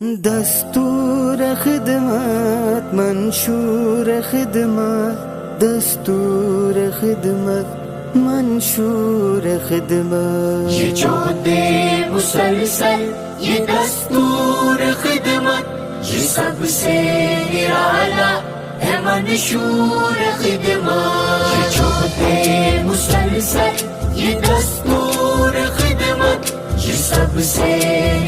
دستور خدمت منشور خدمت دستور خدمت منشور خدمت یہ جو دے مسلسل یہ دستور خدمت یہ سب سے نرالا ہے منشور خدمت یہ جو دے مسلسل یہ دستور خدمت یہ سب سے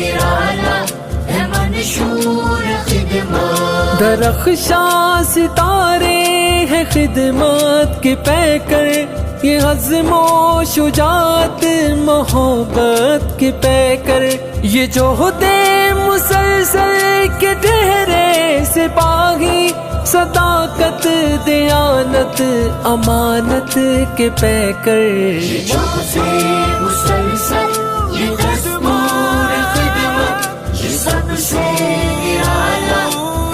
نرالا ہے منشور خدمت درخشاں ستارے ہیں خدمت کے پیکر یہ عزم و شجاعت محبت کے پیکر یہ جوہد مسلسل کے ٹھہرے سپاہی صداقت دیانت امانت کے پیکر یہ جو دے مسلسل یہ دستور خدمت یہ سب سے نرالا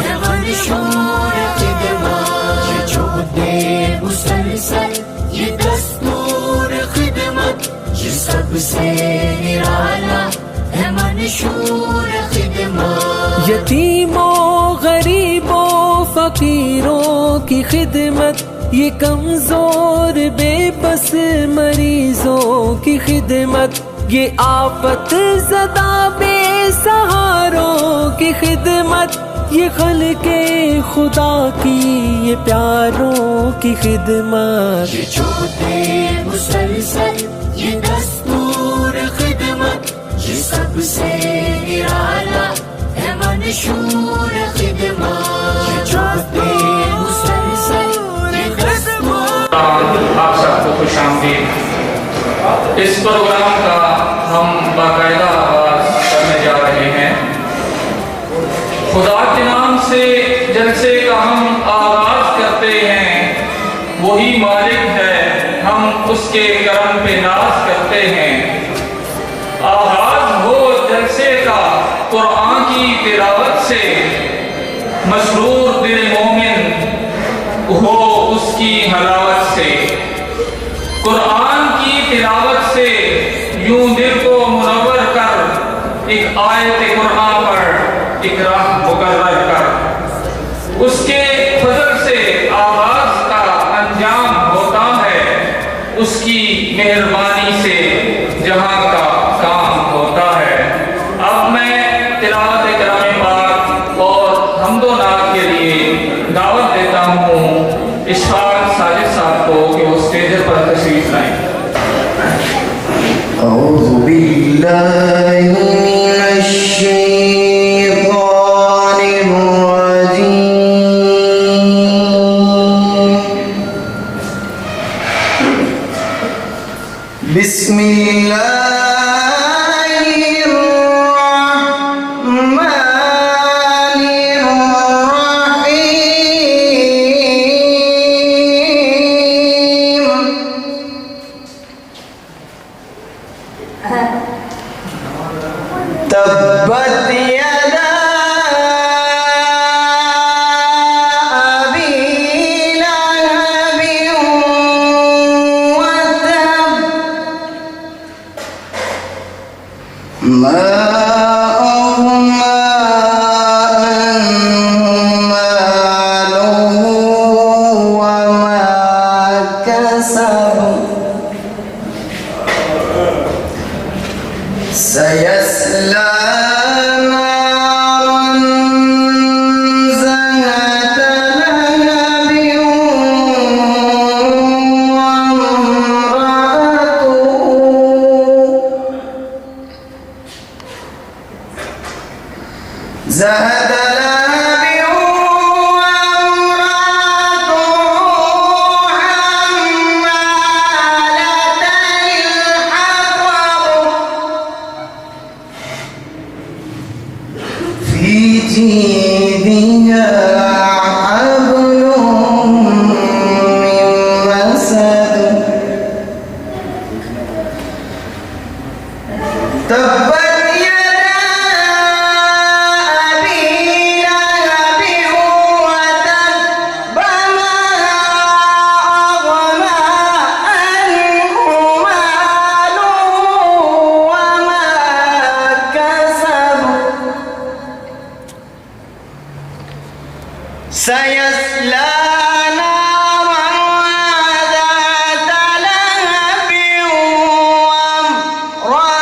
ہے منشور خدمت یہ جو دے مسلسل یہ دستور خدمت یہ سب سے نرالا ہے منشور خدمت یتیموں غریبوں فقیروں کی خدمت یہ کمزور بے بس مریضوں کی خدمت یہ آفت زدہ بے سہاروں کی خدمت یہ خلق خدا کی یہ پیاروں کی خدمت یہ جو دے مسلسل یہ دستور خدمت یہ سب سے نرالا ہے منشور خدمت یہ جو دے مسلسل یہ دستور آپ سب کو خوش آمدید۔ اس پروگرام کا ہم باقاعدہ آغاز کرنے جا رہے ہیں۔ خدا کے نام سے جلسے کا ہم آغاز کرتے ہیں، وہی مالک ہے ہم اس کے کرم پہ ناز کرتے ہیں۔ آغاز ہو جلسے کا قرآن کی تلاوت سے، مسرور دل مومن ہو اس کی حلاوت سے۔ قرآن کی تلاوت سے یوں دل کو منور کر، ایک آیت قرآن پر ایک راہ مقرر کر، اس کے فضل سے آغاز کا انجام ہوتا ہے، اس کی مہربانی سے جہاں کا کام ہوتا ہے۔ اب میں تلاوت کلام پاک اور حمد و نعت کے لیے دعوت دیتا ہوں اشفاق ساجد صاحب کو کہ وہ اسٹیج پر تشریف لائیں۔ اعوذ باللہ من الشیطان الرجیم، بسم اللہ الرحمن الرحیم، تبت یدا ابی لہب وتب، ما اغنی عنہ مالہ وما کسب، سيصلى نارا ذات لهب وامرأته ذات لهب وامرأته حمالة الحطب في جيدها حبل من مسد، تبت يدا أبي لهب وتب، ما أغنى عنه ماله وما كسب، سيصلى نارا ذات لهب وامرأته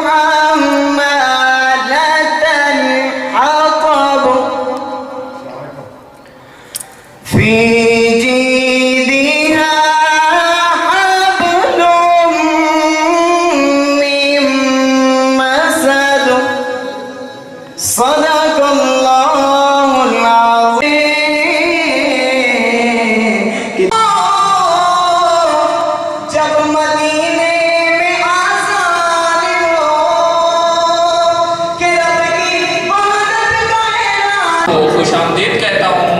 حمالة الحطب في جيدها حبل من مسد صدق الله العظيم جب مدینے میں آسان ہو کہ رب کی مدد کائنات کو خوش آمدید کہتا ہوں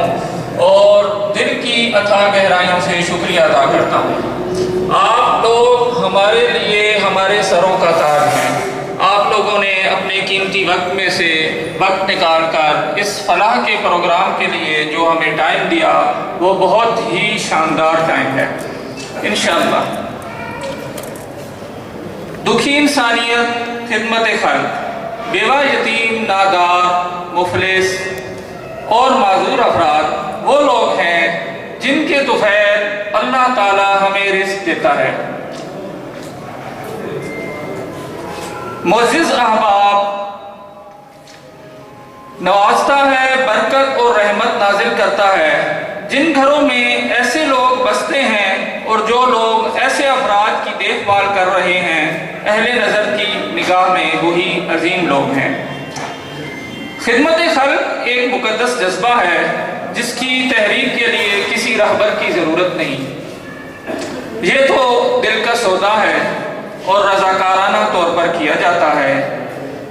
اور دل کی اتھا گہرائیوں سے شکریہ ادا کرتا ہوں۔ آپ لوگ ہمارے لیے ہمارے سروں کا تاج ہیں۔ آپ لوگوں نے اپنے قیمتی وقت میں سے وقت نکال کر اس فلاح کے پروگرام کے لیے جو ہمیں ٹائم دیا وہ بہت ہی شاندار ٹائم ہے انشاءاللہ۔ دکھی انسانیت، خدمت خلق، بیوہ یتیم، نادار، مفلس اور معذور افراد وہ لوگ ہیں جن کے طفیل اللہ تعالی ہمیں رزق دیتا ہے۔ معزز احباب، نوازتا ہے، برکت اور رحمت نازل کرتا ہے جن گھروں میں ایسے لوگ بستے ہیں اور جو لوگ ایسے افراد کی دیکھ بھال کر رہے ہیں، اہل نظر کی نگاہ میں وہی عظیم لوگ ہیں۔ خدمت خلق ایک مقدس جذبہ ہے جس کی تحریک کے لیے کسی رہبر کی ضرورت نہیں۔ یہ تو دل کا سودا ہے اور رضاکارانہ طور پر کیا جاتا ہے۔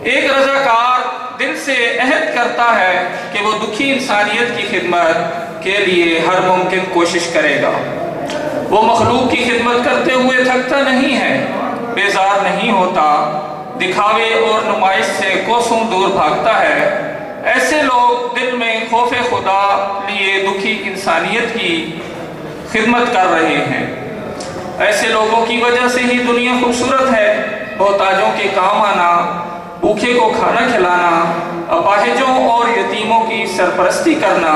ایک رضاکار دل سے عہد کرتا ہے کہ وہ دکھی انسانیت کی خدمت کے لیے ہر ممکن کوشش کرے گا۔ وہ مخلوق کی خدمت کرتے ہوئے تھکتا نہیں ہے، بیزار نہیں ہوتا، دکھاوے اور نمائش سے کوسوں دور بھاگتا ہے۔ ایسے لوگ دل میں خوف خدا لیے دکھی انسانیت کی خدمت کر رہے ہیں۔ ایسے لوگوں کی وجہ سے ہی دنیا خوبصورت ہے۔ محتاجوں کے کام آنا، بھوکے کو کھانا کھلانا، اپاہجوں اور یتیموں کی سرپرستی کرنا،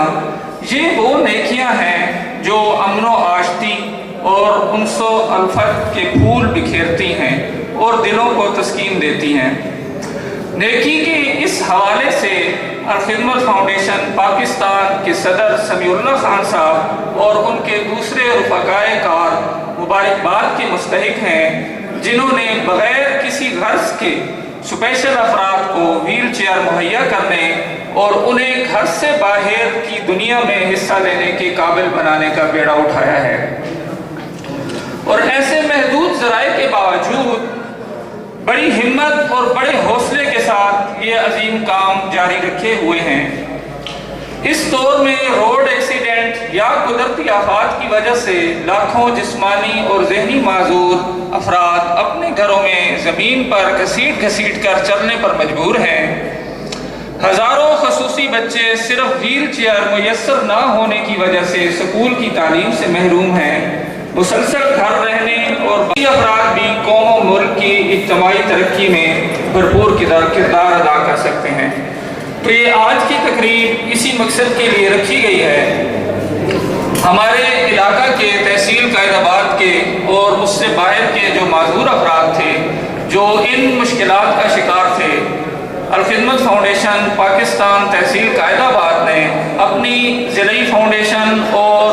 یہ وہ نیکیاں ہیں جو امن و آشتی اور انس و الفت کے پھول بکھیرتی ہیں اور دلوں کو تسکین دیتی ہیں۔ نیکی کے اس حوالے سے الخدمت فاؤنڈیشن پاکستان کے صدر سمیع اللہ خان صاحب اور ان کے دوسرے رفقائے کار مبارکباد کے مستحق ہیں، جنہوں نے بغیر کسی غرض کے سپیشل افراد کو ویل چیئر مہیا کرنے اور انہیں گھر سے باہر کی دنیا میں حصہ لینے کے قابل بنانے کا بیڑا اٹھایا ہے، اور ایسے محدود ذرائع کے باوجود بڑی ہمت اور بڑے حوصلے کے ساتھ یہ عظیم کام جاری رکھے ہوئے ہیں۔ اس دور میں روڈ ایکسیڈنٹ یا قدرتی آفات کی وجہ سے لاکھوں جسمانی اور ذہنی معذور افراد اپنے گھروں میں زمین پر گھسیٹ گھسیٹ کر چلنے پر مجبور ہیں۔ ہزاروں خصوصی بچے صرف ویل چیئر میسر نہ ہونے کی وجہ سے سکول کی تعلیم سے محروم ہیں۔ مسلسل گھر رہنے اور باقی افراد بھی قوم و ملک کی اجتماعی ترقی میں بھرپور کردار ادا کر سکتے ہیں۔ تو یہ آج کی تقریب اسی مقصد کے لیے رکھی گئی ہے۔ ہمارے علاقہ کے تحصیل قائد آباد کے اور اس سے باہر کے جو معذور افراد تھے جو ان مشکلات کا شکار تھے، الخدمت فاؤنڈیشن پاکستان تحصیل قائد آباد نے اپنی ضلعی فاؤنڈیشن اور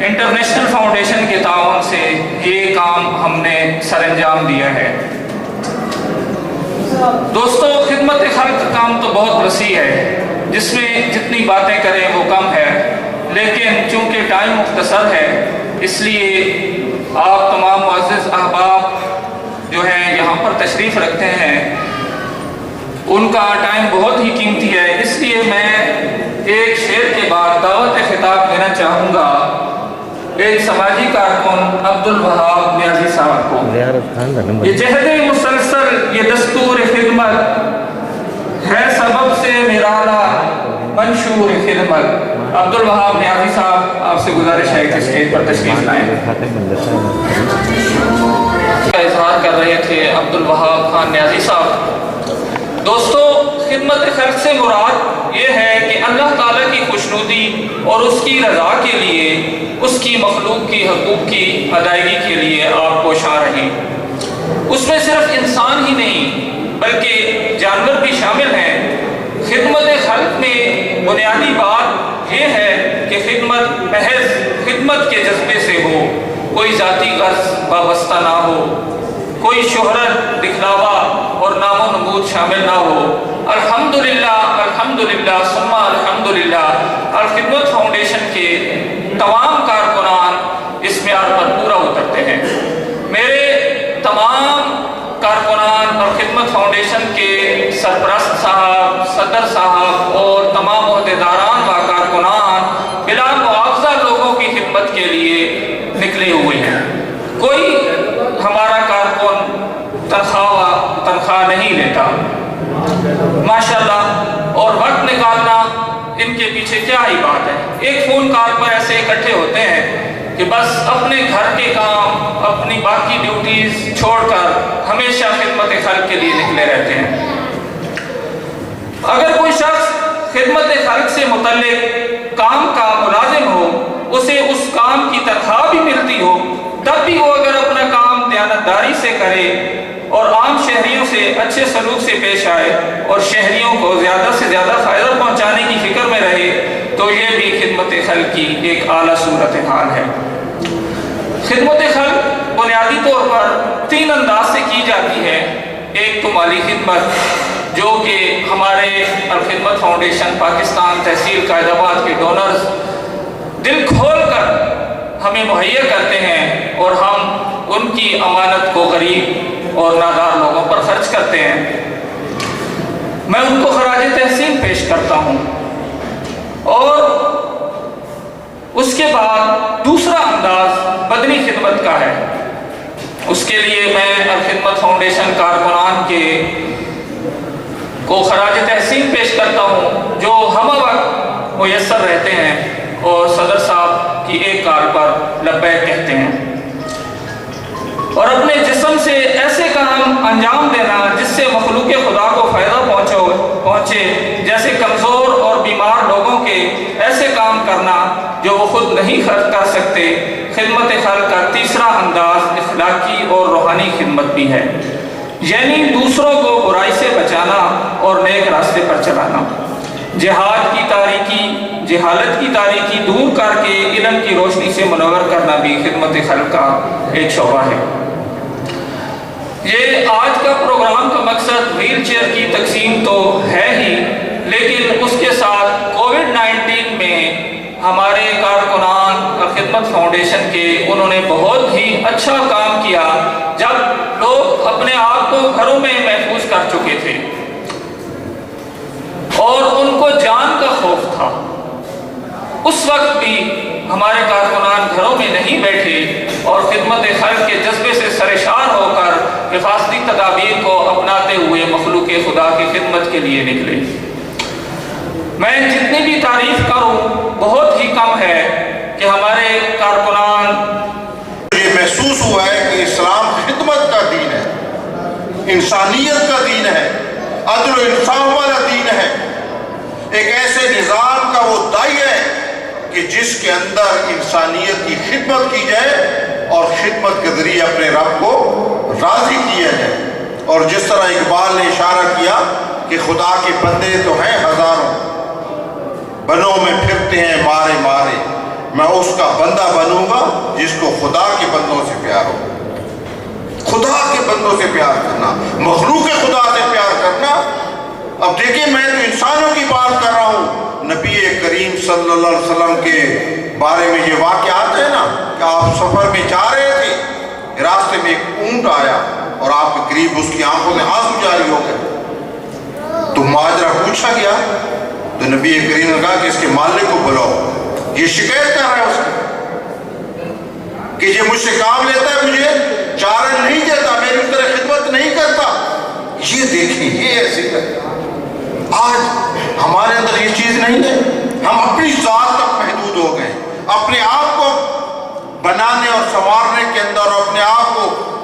انٹرنیشنل فاؤنڈیشن کے تعاون سے یہ کام ہم نے سر انجام دیا ہے۔ دوستو، خدمت خلق کا کام تو بہت وسیع ہے، جس میں جتنی باتیں کریں وہ کم ہے، لیکن چونکہ ٹائم مختصر ہے اس لیے آپ تمام معزز احباب جو ہیں یہاں پر تشریف رکھتے ہیں، ان کا ٹائم بہت ہی قیمتی ہے، اس لیے میں ایک شعر کے بعد دعوت خطاب دینا چاہوں گا ایک سماجی کارکن عبدالوہاب نیازی صاحب کو۔ یہ جہد مسلسل، یہ دستور خدمت ہے، سبب سے نرالا منشور خدمت۔ عبدالوہاب نیازی صاحب، آپ سے گزارش ہے کہ اسٹیج پر تشریف لائیں۔ اظہار کر رہے تھے عبدالوہاب خان نیازی صاحب۔ دوستو، خدمت خلق سے مراد یہ ہے کہ اللہ تعالیٰ خوشنودی اور اس کی رضا کے لیے، اس کی مخلوق کی حقوق کی ادائیگی کے لیے آپ کوشاں رہیں۔ اس میں صرف انسان ہی نہیں بلکہ جانور بھی شامل ہیں۔ خدمت خلق میں بنیادی بات یہ ہے کہ خدمت محض خدمت کے جذبے سے ہو، کوئی ذاتی غرض وابستہ نہ ہو، کوئی شہرت، دکھلاوا اور نام و نمود شامل نہ ہو۔ الحمدللہ الحمدللہ ثم الحمدللہ، الخدمت فاؤنڈیشن کے تمام کارکنان اس معیار پر پورا اترتے ہیں۔ میرے تمام کارکنان اور خدمت فاؤنڈیشن کے سرپرست صاحب، صدر صاحب اور تمام عہدیداران و کارکنان بلا معاوضہ لوگوں کی خدمت کے لیے نکلے ہوئے ہیں۔ کوئی ہمارا کارکن تنخواہ نہیں لیتا ماشاءاللہ، اور وقت نکالنا ان کے پیچھے کیا ہی بات ہے۔ ایک فون کال پر ایسے اکٹھے ہوتے ہیں کہ بس اپنے گھر کے کام، اپنی باقی ڈیوٹیز چھوڑ کر ہمیشہ خدمت خلق کے لیے نکلے رہتے ہیں۔ اگر کوئی شخص خدمت خلق سے متعلق کام کا ملازم ہو، اسے اس کام کی تنخواہ بھی ملتی ہو، تب بھی وہ اگر اپنا کام دیانتداری سے کرے اور عام شہریوں سے اچھے سلوک سے پیش آئے اور شہریوں کو زیادہ سے زیادہ فائدہ پہنچانے کی فکر میں رہے، تو یہ بھی خدمت خلق کی ایک اعلیٰ صورتحال ہے۔ خدمت خلق بنیادی طور پر 3 انداز سے کی جاتی ہے۔ ایک تو مالی خدمت، جو کہ ہمارے الخدمت فاؤنڈیشن پاکستان تحصیل قائد آباد کے ڈونرز دل کھول کر ہمیں مہیا کرتے ہیں اور ہم ان کی امانت کو غریب اور نادار لوگوں پر خرچ کرتے ہیں۔ میں ان کو خراج تحسین پیش کرتا ہوں۔ اور اس کے بعد دوسرا انداز بدنی خدمت کا ہے۔ اس کے لیے میں الخدمت فاؤنڈیشن کارکنان کو خراج تحسین پیش کرتا ہوں، جو ہم وقت میسر رہتے ہیں اور صدر صاحب کی ایک کال پر لبیک کہتے ہیں، اور اپنے جسم سے ایسے کام انجام دینا جس سے مخلوق خدا کو فائدہ پہنچے، جیسے کمزور اور بیمار لوگوں کے ایسے کام کرنا جو وہ خود نہیں خرچ کر سکتے۔ خدمت خلق کا تیسرا انداز اخلاقی اور روحانی خدمت بھی ہے، یعنی دوسروں کو برائی سے بچانا اور نیک راستے پر چلانا۔ جہاد کی تاریکی، جہالت کی تاریکی دور کر کے علم کی روشنی سے منور کرنا بھی خدمت خلق کا ایک شعبہ ہے۔ یہ آج کا پروگرام کا مقصد ویل چیئر کی تقسیم تو ہے ہی، لیکن اس کے ساتھ کووڈ-19 میں ہمارے کارکنان اور خدمت فاؤنڈیشن کے انہوں نے بہت ہی اچھا کام کیا۔ جب لوگ اپنے آپ کو گھروں میں محفوظ کر چکے تھے اور ان کو جان کا خوف تھا، اس وقت بھی ہمارے کارکنان گھروں میں نہیں بیٹھے اور خدمت خلق کے جذبے سے سرشار ہو کر حفاظتی تدابیر کو اپناتے ہوئے مخلوق خدا کی خدمت کے لیے نکلے۔ میں جتنی بھی تعریف کروں بہت ہی کم ہے کہ ہمارے کارکنان، یہ محسوس ہوا ہے کہ اسلام خدمت کا دین ہے، انسانیت کا دین ہے، عدل و انصاف والا دین ہے، ایک ایسے نظام کا وہ دائی ہے کہ جس کے اندر انسانیت کی خدمت کی جائے اور خدمت کے ذریعے اپنے رب کو راضی کیا جائے۔ اور جس طرح اقبال نے اشارہ کیا کہ خدا کے بندے تو ہیں ہزاروں، بنوں میں پھرتے ہیں مارے مارے، میں اس کا بندہ بنوں گا جس کو خدا کے بندوں سے پیار ہو۔ خدا کے بندوں سے پیار کرنا، مخلوق خدا سے پیار کرنا۔ اب دیکھیں، میں تو انسانوں کی بات کر رہا ہوں۔ نبی کریم صلی اللہ علیہ وسلم کے بارے میں یہ واقعات ہے نا کہ آپ سفر میں جا رہے تھے، راستے میں ایک اونٹ آیا اور آپ کے قریب اس کی آنکھوں میں آنسو جاری ہو گئے۔ تو ماجرا پوچھا گیا تو نبی کریم نے کہا کہ اس کے مالک کو بلاؤ، یہ شکایت کر رہا ہے اس کی کہ یہ مجھ سے کام لیتا ہے، مجھے چارہ نہیں دیتا، میری اس طرح خدمت نہیں کرتا۔ یہ دیکھیں، یہ ایسی ہے۔ آج ہمارے اندر یہ چیز نہیں ہے، ہم اپنی ذات تک محدود ہو گئے، اپنے آپ کو بنانے اور سنوارنے کے اندر اور اپنے آپ کو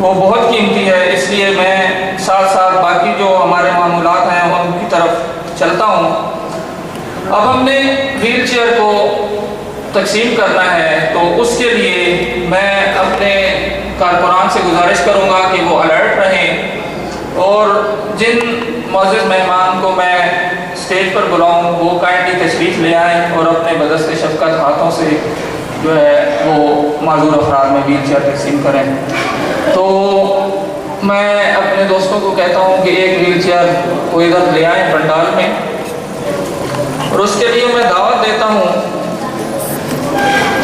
وہ بہت قیمتی ہے، اس لیے میں ساتھ ساتھ باقی جو ہمارے معمولات ہیں ان کی طرف چلتا ہوں۔ اب ہم نے ویل چیئر کو تقسیم کرنا ہے، تو اس کے لیے میں اپنے کارکنان سے گزارش کروں گا کہ وہ الرٹ رہیں، اور جن معزز مہمان کو میں اسٹیج پر بلاؤں وہ کائنڈلی تشریف لے آئیں اور اپنے بدست شفقت ہاتھوں سے جو ہے وہ معذور افراد میں ویل چیئر تقسیم کریں۔ تو میں اپنے دوستوں کو کہتا ہوں کہ ایک ویل چیئر کو ادھر لے آئیں پنڈال میں، اور اس کے لیے میں دعوت دیتا ہوں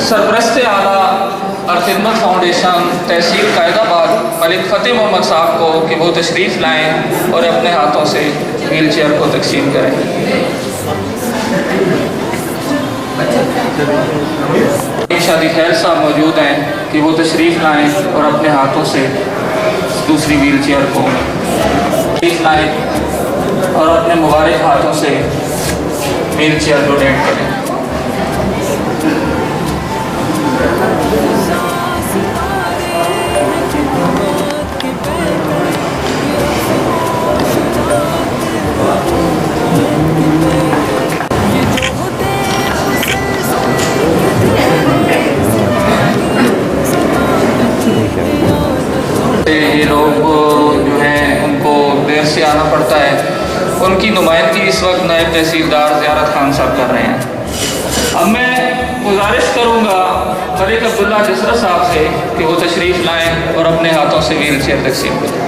سرپرست اعلیٰ اور خدمت فاؤنڈیشن تحصیل قائد آباد ملک فتح محمد صاحب کو کہ وہ تشریف لائیں اور اپنے ہاتھوں سے ویل چیئر کو تقسیم کریں۔ شادی خیر صاحب موجود ہیں کہ وہ تشریف لائیں اور اپنے ہاتھوں سے دوسری ویل چیئر کو تشریف لائیں اور اپنے مبارک ہاتھوں سے ویل چیئر ڈونیٹ کریں۔ یہ لوگ جو ہیں ان کو دیر سے آنا پڑتا ہے، ان کی نمائندگی اس وقت نائب تحصیلدار زیارت خان صاحب کر رہے ہیں۔ اب میں گزارش کروں گا ملک عبداللہ جسرا صاحب سے کہ وہ تشریف لائیں اور اپنے ہاتھوں سے ویل چیئر تقسیم کریں۔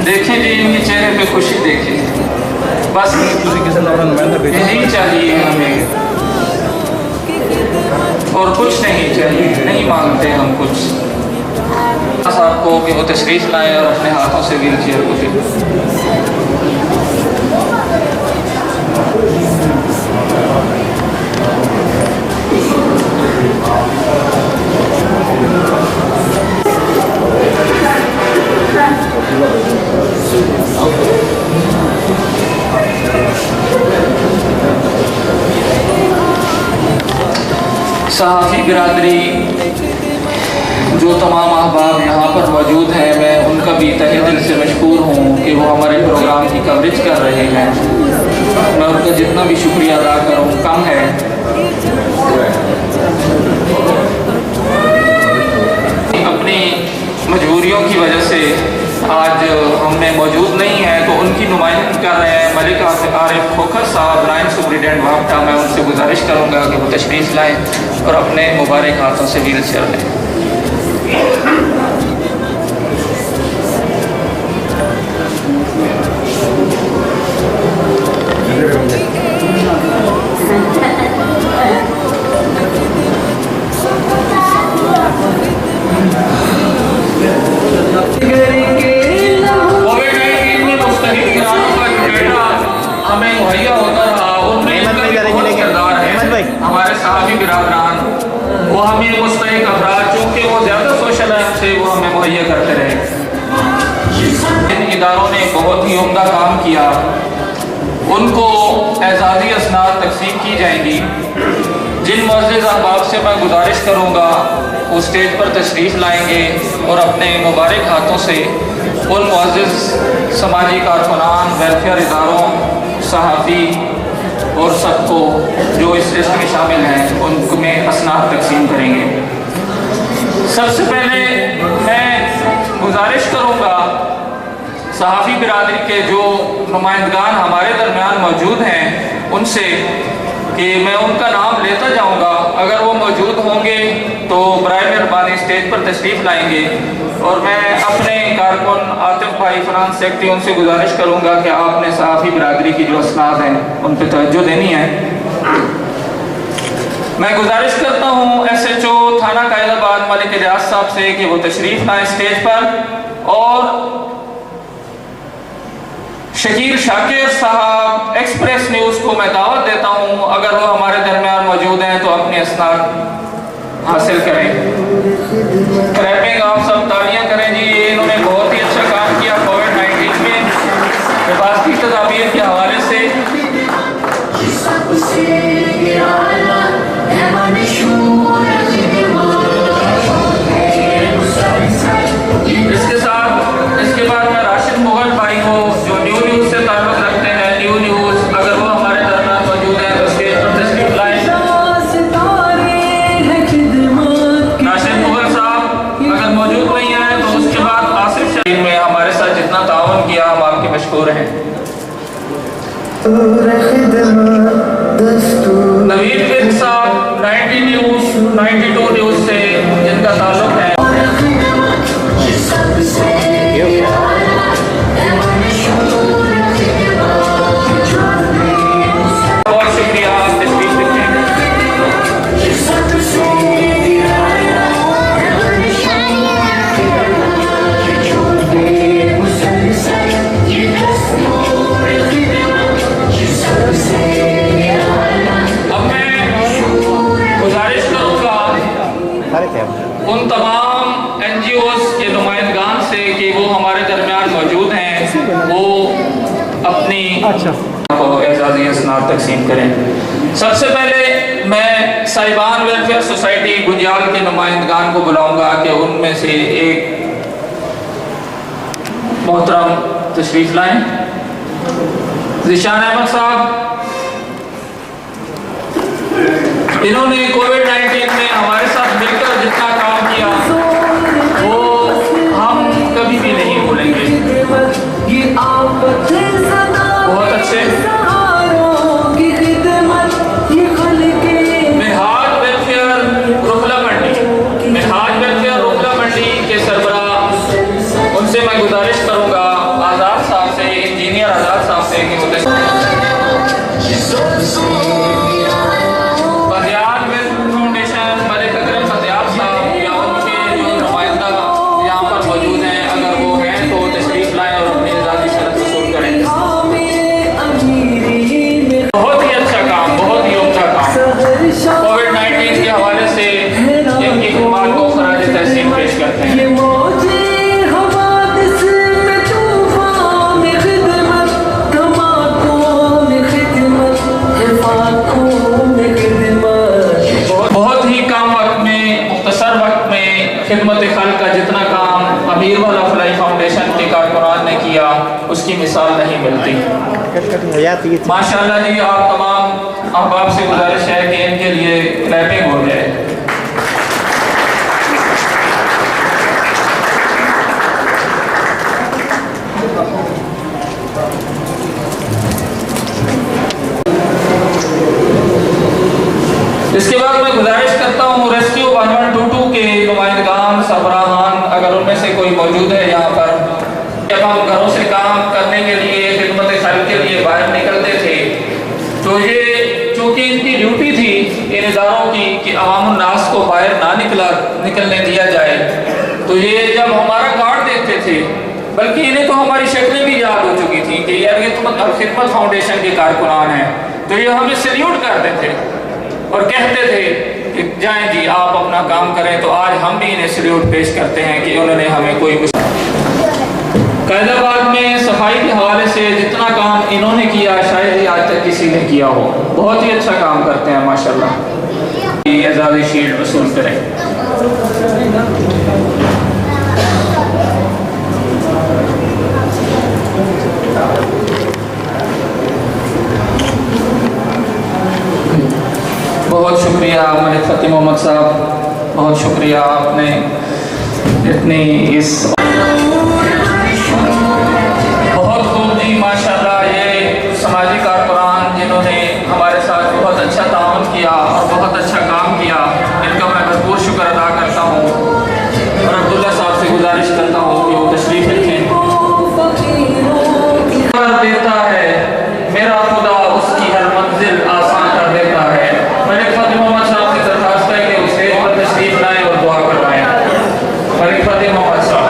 دیکھیں جی ان کے چہرے پہ خوشی دیکھیں، بس یہی چاہیے ہمیں اور کچھ نہیں چاہیے، نہیں مانگتے ہم کچھ۔ صاحب کو کہ وہ تشریف لائیں اور اپنے ہاتھوں سے ویل چیئر کو دیں۔ صحافی برادری جو تمام احباب یہاں پر موجود ہیں، میں ان کا بھی تہہ دل سے مشکور ہوں کہ وہ ہمارے پروگرام کی کوریج کر رہے ہیں۔ میں ان کا جتنا بھی شکریہ ادا کروں کم ہے۔ اپنی مجبوریوں کی وجہ سے آج ہم میں موجود نہیں ہیں، تو ان کی نمائندگی کر رہے ہیں ملک عارف کھوکھر صاحب، لائن سپرنٹینڈنٹ واپٹا۔ میں ان سے گزارش کروں گا کہ وہ تشریف لائیں اور اپنے مبارک ہاتھوں سے ویل چیئر لیں۔ ہمیں مہیا ہوتا رہا، ان میں بہت کردار ہے۔ ہمارے صحافی برادران وہ ہمیں مستحق افراد چونکہ وہ زیادہ سوشل لائف سے وہ ہمیں مہیا کرتے رہے۔ ان اداروں نے بہت ہی عمدہ کام کیا، ان کو اعزازی اسناد تقسیم کی جائیں گی۔ جن معزز احباب سے میں گزارش کروں گا وہ اسٹیج پر تشریف لائیں گے اور اپنے مبارک ہاتھوں سے ان معزز سماجی کارکنان، ویلفیئر اداروں، صحافی اور سب کو جو اس لسٹ میں شامل ہیں ان میں اسناد تقسیم کریں گے۔ سب سے پہلے میں گزارش کروں گا صحافی برادری کے جو نمائندگان ہمارے درمیان موجود ہیں ان سے کہ میں ان کا نام لیتا جاؤں گا، اگر وہ موجود ہوں گے تو برائے مہربانی اسٹیج پر تشریف لائیں گے، اور میں اپنے کارکن عاطف بھائی فنانس سیکرٹری ان سے گزارش کروں گا کہ آپ نے صحافی برادری کی جو اسناد ہیں ان پہ توجہ دینی ہے۔ میں گزارش کرتا ہوں ایس ایچ او تھانہ قائد آباد ملک اجاز صاحب سے کہ وہ تشریف لائیں اسٹیج پر، اور شکیل شاکر صاحب ایکسپریس نیوز کو میں دعوت دیتا ہوں اگر وہ ہمارے درمیان موجود ہیں تو اپنے اسناد حاصل کریں۔ کریپنگ آپ سب تالیاں کریں جی، انہوں ہیں۔ نوید بن صاحب 90 نیوز 92 نیوز سے جن کا تعلق ہے، بہت شکریہ آپ تشریف رکھیں۔ اب میں گزارش کروں گا ان تمام این جی اوز کے نمائندگان سے کہ وہ ہمارے درمیان موجود ہیں، وہ اپنی اعزازی اسناد تقسیم کریں۔ سب سے پہلے میں صاحبان ویلفیئر سوسائٹی گنجال کے نمائندگان کو بلاؤں گا کہ ان میں سے ایک محترم تشریف لائیں۔ ذیشان احمد صاحب، انہوں نے کووڈ-19 میں ہمارے ساتھ مل کر جتنا کام کیا وہ ہم کبھی بھی نہیں بھولیں گے۔ بہت اچھے۔ مہاج ویلفیئر روکلا منڈی کے سربراہ، ان سے میں گزارش کروں گا آزاد صاحب سے، انجینئر آزاد صاحب سے کہ وہ خدمت خلق کا جتنا کام امیر والا فلاحی فاؤنڈیشن کے کارکنان نے کیا اس کی مثال نہیں ملتی۔ ماشاءاللہ جی، آپ تمام احباب سے گزارش ہے کہ ان کے لیے کلیپنگ ہو جائے۔ اس کے بعد میں گزارش کرتا ہوں ریسکیو 1122 کے نمائندگان سربراہان، اگر ان میں سے کوئی موجود ہے یہاں پر، جب ہم گھروں سے کام کرنے کے لیے خدمت خلق کے لیے باہر نکلتے تھے تو یہ چونکہ ان کی ڈیوٹی تھی ان اداروں کی کہ عوام الناس کو باہر نہ نکلنے دیا جائے، تو یہ جب ہمارا کارڈ دیکھتے تھے، بلکہ انہیں تو ہماری شکلیں بھی یاد ہو چکی تھیں کہ یہ خدمت فاؤنڈیشن کے کارکنان ہیں، تو یہ ہمیں سلیوٹ کرتے تھے اور کہتے تھے کہ جائیں جی آپ اپنا کام کریں۔ تو آج ہم بھی انہیں سلیوٹ پیش کرتے ہیں کہ انہوں نے ہمیں کوئی قائد آباد میں صفائی کے حوالے سے جتنا کام انہوں نے کیا شاید ہی آج تک کسی نے کیا ہو۔ بہت ہی اچھا کام کرتے ہیں ماشاءاللہ۔ اعزازی شیلڈ وصول کریں۔ بہت شکریہ ملک فتح محمد صاحب، بہت شکریہ، آپ نے اتنی اس بہت خوب جی ماشاءاللہ۔ یہ سماجی کارکنان جنہوں نے ہمارے ساتھ بہت اچھا تعاون کیا اور بہت اچھا کام کیا، ان کا میں بھرپور شکر ادا کرتا ہوں اور عبداللہ صاحب سے گزارش کرتا ہوں کہ وہ تشریف رکھیں۔ دیتا ہے میرا خدا، اس کی ہر منزل آسان کر دیتا ہے۔ ملک فتح محمد صاحب سے درخواست ہے کہ اسے پر تشریف لائیں اور دعا کروائیں۔ ملک فتح محمد صاحب۔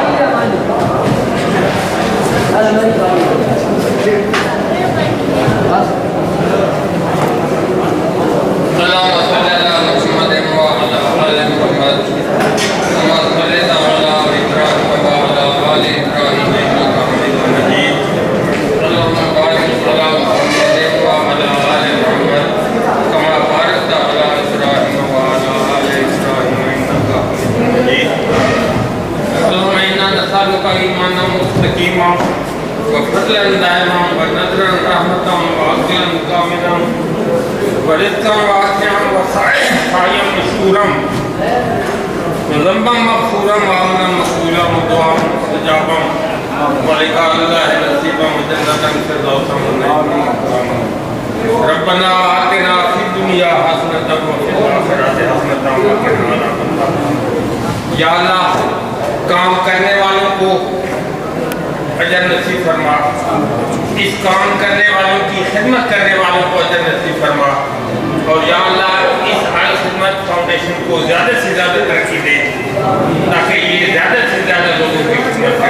ذنبا مغفورا وعملا مقبولا ودعاء مستجابا ولقاء الله نصيبا وجنة الفردوس ربنا آتنا في الدنيا حسنة وفي الآخرة حسنة وقنا عذاب النار. یا اللہ کام کرنے والوں کو اجر نصیب فرما، اس کام کرنے والوں کی خدمت کرنے والوں کو اجر نصیب فرما، اور یا اللہ اس حال خدمت فاؤنڈیشن کو زیادہ سے زیادہ ترقی دے تاکہ یہ زیادہ سے زیادہ لوگوں کی خدمت کرے.